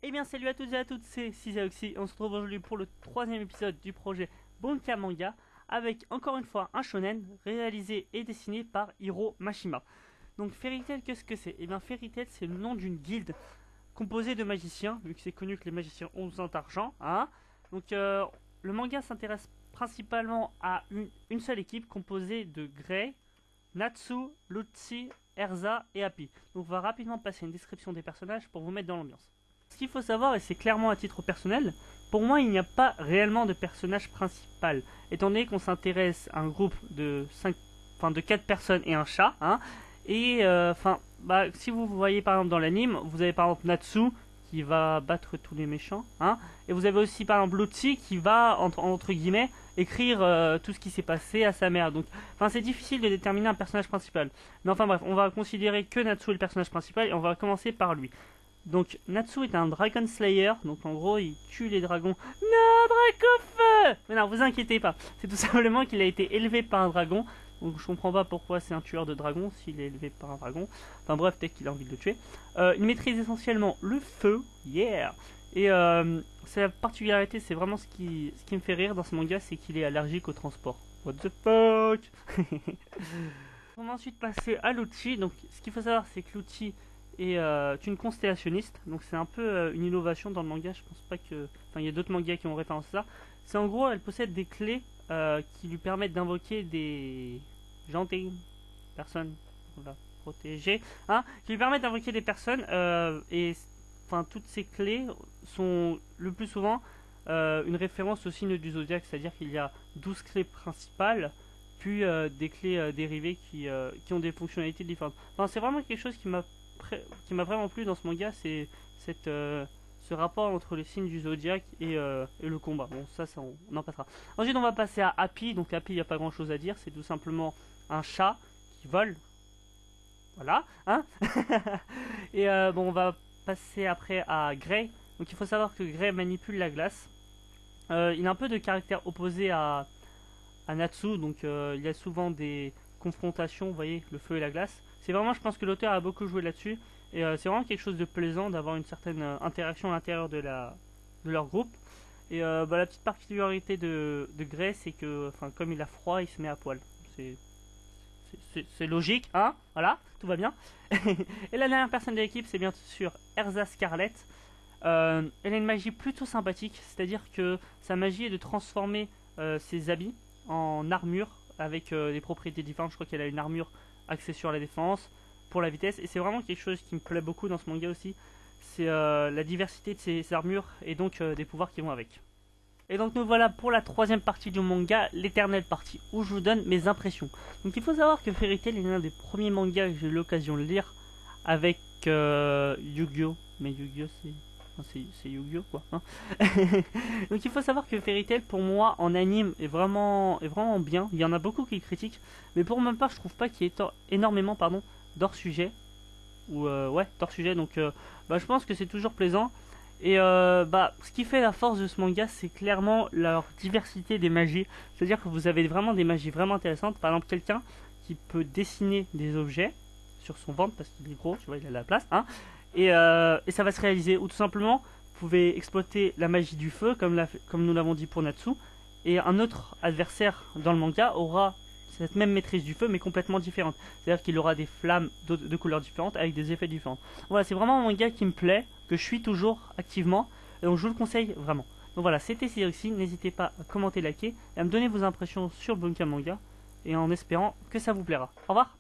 Eh bien salut à tous et à toutes, c'est Cisaoxy. On se retrouve aujourd'hui pour le troisième épisode du projet Bunka Manga avec encore une fois un shonen réalisé et dessiné par Hiro Mashima. Donc Fairy Tail, qu'est-ce que c'est? Eh bien Fairy Tail, c'est le nom d'une guilde composée de magiciens, vu que c'est connu que les magiciens ont besoin d'argent, hein. Donc le manga s'intéresse principalement à une seule équipe composée de Grey, Natsu, Lutzi, Erza et Happy. Donc on va rapidement passer une description des personnages pour vous mettre dans l'ambiance. Ce qu'il faut savoir, et c'est clairement à titre personnel, pour moi il n'y a pas réellement de personnage principal, étant donné qu'on s'intéresse à un groupe de 4 personnes et un chat, hein, et si vous voyez par exemple dans l'anime, vous avez par exemple Natsu qui va battre tous les méchants, hein, et vous avez aussi par exemple Lutzi qui va entre guillemets écrire tout ce qui s'est passé à sa mère. Donc, c'est difficile de déterminer un personnage principal. Mais enfin bref, on va considérer que Natsu est le personnage principal et on va commencer par lui. Donc Natsu est un Dragon Slayer, donc en gros il tue les dragons. Non, Dracofeu! Mais non, vous inquiétez pas, c'est tout simplement qu'il a été élevé par un dragon. Donc je comprends pas pourquoi c'est un tueur de dragon s'il est élevé par un dragon. Enfin bref, peut-être qu'il a envie de le tuer. Il maîtrise essentiellement le feu, yeah. Et c'est la particularité, c'est vraiment ce qui me fait rire dans ce manga, c'est qu'il est allergique au transport. What the fuck? On va ensuite passer à Lutzi. Donc ce qu'il faut savoir, c'est que Lutzi est une constellationniste, donc c'est un peu une innovation dans le manga. Je pense pas que, il y a d'autres mangas qui ont référence à ça. C'est en gros, elle possède des clés qui lui permettent d'invoquer des gentilles personnes, voilà, protégées, hein, qui lui permettent d'invoquer des personnes et toutes ces clés sont le plus souvent une référence au signe du zodiaque, c'est-à-dire qu'il y a 12 clés principales puis des clés dérivées qui ont des fonctionnalités différentes. C'est vraiment quelque chose qui m'a vraiment plu dans ce manga, c'est ce rapport entre les signes du zodiaque et le combat. Bon, ça on en passera. Ensuite, on va passer à Happy. Donc Happy, il n'y a pas grand chose à dire, c'est tout simplement un chat qui vole. Voilà, hein. Et on va passer après à Grey. Donc il faut savoir que Grey manipule la glace. Il a un peu de caractère opposé à Natsu, donc il y a souvent des confrontations, vous voyez, le feu et la glace. C'est vraiment, je pense que l'auteur a beaucoup joué là-dessus. Et c'est vraiment quelque chose de plaisant d'avoir une certaine interaction à l'intérieur de leur groupe. Et la petite particularité de Grey, c'est que comme il a froid, il se met à poil. C'est logique, hein, voilà, tout va bien. Et la dernière personne de l'équipe, c'est bien sûr Erza Scarlet. Elle a une magie plutôt sympathique, c'est-à-dire que sa magie est de transformer ses habits en armure avec des propriétés différentes. Je crois qu'elle a une armure axée sur la défense, pour la vitesse, et c'est vraiment quelque chose qui me plaît beaucoup dans ce manga aussi. C'est la diversité de ses armures et donc des pouvoirs qui vont avec. Et donc nous voilà pour la troisième partie du manga, l'éternelle partie, où je vous donne mes impressions. Donc il faut savoir que Fairy Tail est l'un des premiers mangas que j'ai eu l'occasion de lire avec Yu-Gi-Oh! Mais Yu-Gi-Oh! C'est Yu-Gi-Oh! Quoi, hein. Donc il faut savoir que Fairy Tail pour moi en anime est vraiment bien. Il y en a beaucoup qui le critiquent, mais pour ma part je trouve pas qu'il y ait énormément d'hors sujet. Ou d'hors sujet, donc je pense que c'est toujours plaisant. Et ce qui fait la force de ce manga, c'est clairement leur diversité des magies. C'est-à-dire que vous avez vraiment des magies vraiment intéressantes. Par exemple, quelqu'un qui peut dessiner des objets sur son ventre parce qu'il est gros, tu vois, il a la place, hein. Et ça va se réaliser. Ou tout simplement, vous pouvez exploiter la magie du feu, comme nous l'avons dit pour Natsu. Et un autre adversaire dans le manga aura cette même maîtrise du feu, mais complètement différente. C'est-à-dire qu'il aura des flammes de couleurs différentes avec des effets différents. Voilà, c'est vraiment un manga qui me plaît, que je suis toujours activement, et donc je vous le conseille vraiment. Donc voilà, c'était Cisaoxy, n'hésitez pas à commenter, liker, et à me donner vos impressions sur le Bunka Manga, et en espérant que ça vous plaira. Au revoir.